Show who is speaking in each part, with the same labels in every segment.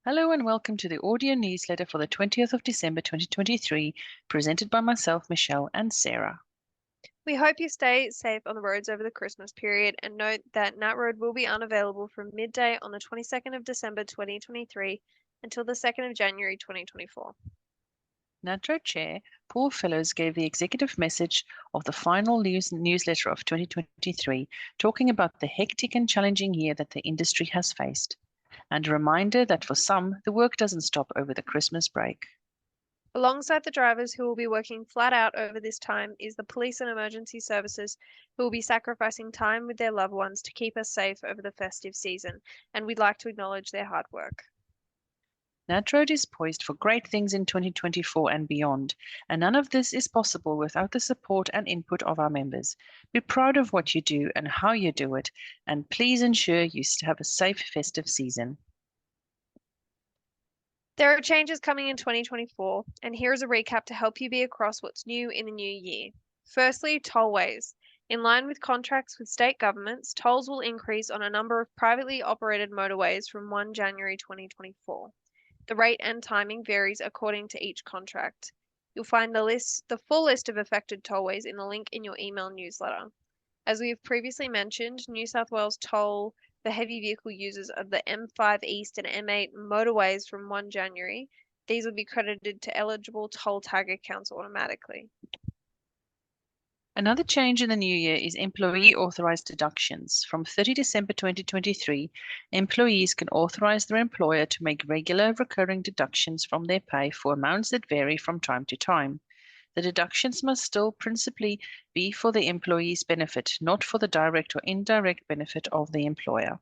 Speaker 1: Hello and welcome to the audio newsletter for the 20th of December 2023, presented by myself, Michelle, and Sarah.
Speaker 2: We hope you stay safe on the roads over the Christmas period and note that NatRoad will be unavailable from midday on the 22nd of December 2023 until the 2nd of January 2024.
Speaker 1: NatRoad Chair Paul Fellows gave the executive message of the final newsletter of 2023, talking about the hectic and challenging year that the industry has faced, and a reminder that for some, the work doesn't stop over the Christmas break.
Speaker 2: Alongside the drivers who will be working flat out over this time is the police and emergency services who will be sacrificing time with their loved ones to keep us safe over the festive season, and we'd like to acknowledge their hard work.
Speaker 1: NatRoad is poised for great things in 2024 and beyond, and none of this is possible without the support and input of our members. Be proud of what you do and how you do it, and please ensure you have a safe festive season.
Speaker 2: There are changes coming in 2024, and here is a recap to help you be across what's new in the new year. Firstly, tollways. In line with contracts with state governments, tolls will increase on a number of privately operated motorways from 1 January 2024. The rate and timing varies according to each contract. You'll find the full list of affected tollways in the link in your email newsletter. As we have previously mentioned, New South Wales toll the heavy vehicle users of the M5 East and M8 motorways from 1 January. These will be credited to eligible toll tag accounts automatically.
Speaker 1: Another change in the new year is employee authorized deductions. From 30 December 2023, employees can authorize their employer to make regular recurring deductions from their pay for amounts that vary from time to time. The deductions must still principally be for the employee's benefit, not for the direct or indirect benefit of the employer.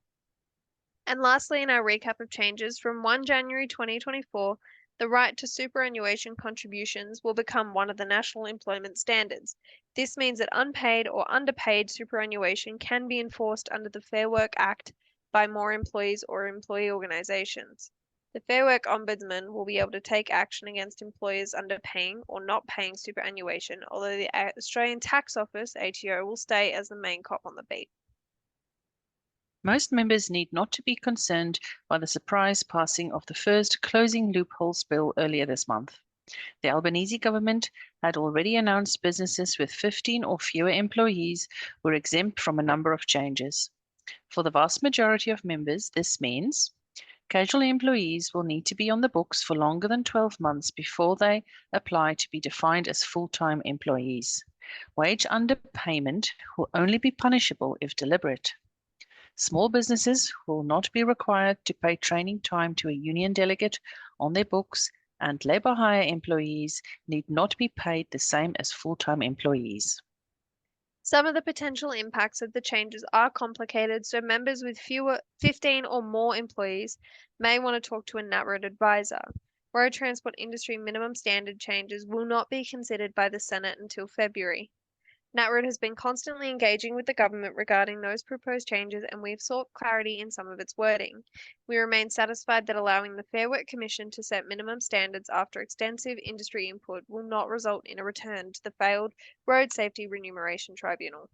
Speaker 2: And lastly, in our recap of changes, from 1 January 2024, the right to superannuation contributions will become one of the national employment standards. This means that unpaid or underpaid superannuation can be enforced under the Fair Work Act by more employees or employee organisations. The Fair Work Ombudsman will be able to take action against employers underpaying or not paying superannuation, although the Australian Tax Office, ATO, will stay as the main cop on the beat.
Speaker 1: Most members need not to be concerned by the surprise passing of the first closing loopholes bill earlier this month. The Albanese government had already announced businesses with 15 or fewer employees were exempt from a number of changes. For the vast majority of members, this means casual employees will need to be on the books for longer than 12 months before they apply to be defined as full-time employees. Wage underpayment will only be punishable if deliberate. Small businesses will not be required to pay training time to a union delegate on their books, and labour hire employees need not be paid the same as full-time employees.
Speaker 2: Some of the potential impacts of the changes are complicated, so members with 15 or more employees may want to talk to a NatRoad advisor. Road transport industry minimum standard changes will not be considered by the Senate until February. NatRoad has been constantly engaging with the government regarding those proposed changes, and we have sought clarity in some of its wording. We remain satisfied that allowing the Fair Work Commission to set minimum standards after extensive industry input will not result in a return to the failed Road Safety Remuneration Tribunal.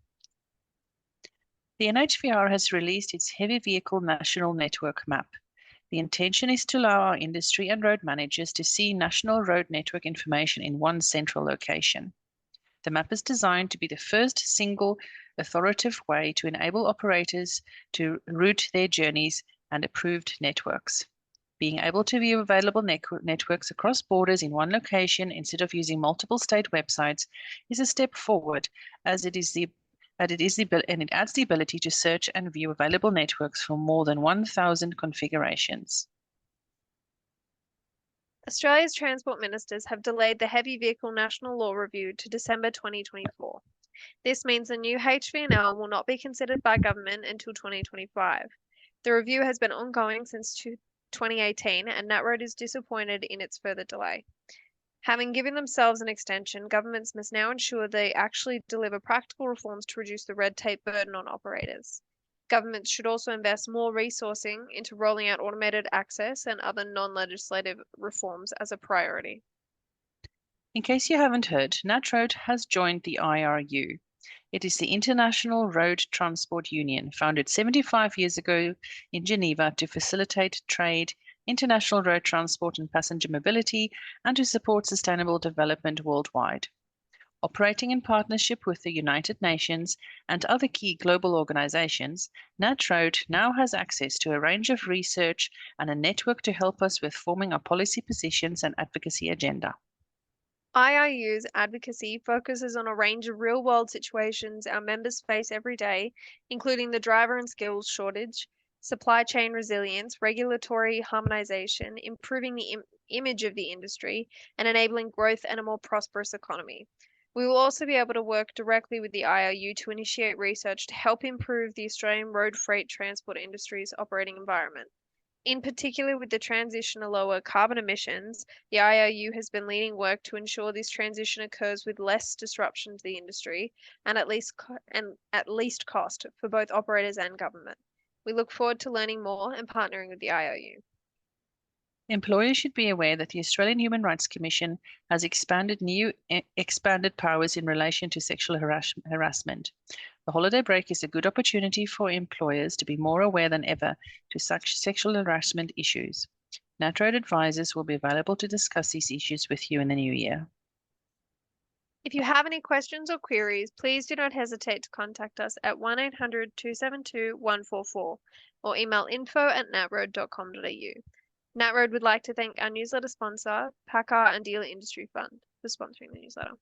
Speaker 1: The NHVR has released its Heavy Vehicle National Network Map. The intention is to allow our industry and road managers to see national road network information in one central location. The map is designed to be the first single authoritative way to enable operators to route their journeys and approved networks. Being able to view available networks across borders in one location instead of using multiple state websites is a step forward, as it adds the ability to search and view available networks for more than 1,000 configurations.
Speaker 2: Australia's transport ministers have delayed the Heavy Vehicle National Law Review to December 2024. This means the new HVNL will not be considered by government until 2025. The review has been ongoing since 2018, and NatRoad is disappointed in its further delay. Having given themselves an extension, governments must now ensure they actually deliver practical reforms to reduce the red tape burden on operators. Governments should also invest more resourcing into rolling out automated access and other non-legislative reforms as a priority.
Speaker 1: In case you haven't heard, NatRoad has joined the IRU. It is the International Road Transport Union, founded 75 years ago in Geneva to facilitate trade international road transport and passenger mobility, and to support sustainable development worldwide. Operating in partnership with the United Nations and other key global organizations, NatRoad now has access to a range of research and a network to help us with forming our policy positions and advocacy agenda.
Speaker 2: IIU's advocacy focuses on a range of real world situations our members face every day, including the driver and skills shortage, supply chain resilience, regulatory harmonization, improving the image of the industry, and enabling growth and a more prosperous economy. We will also be able to work directly with the IIU to initiate research to help improve the Australian road freight transport industry's operating environment. In particular, with the transition to lower carbon emissions, the IOU has been leading work to ensure this transition occurs with less disruption to the industry and at least cost for both operators and government. We look forward to learning more and partnering with the IOU.
Speaker 1: Employers should be aware that the Australian Human Rights Commission has expanded powers in relation to sexual harassment. The holiday break is a good opportunity for employers to be more aware than ever to such sexual harassment issues. NatRoad advisors will be available to discuss these issues with you in the new year.
Speaker 2: If you have any questions or queries, please do not hesitate to contact us at 1-800-272-144 or email info@natroad.com.au. NatRoad would like to thank our newsletter sponsor, Packard and Dealer Industry Fund, for sponsoring the newsletter.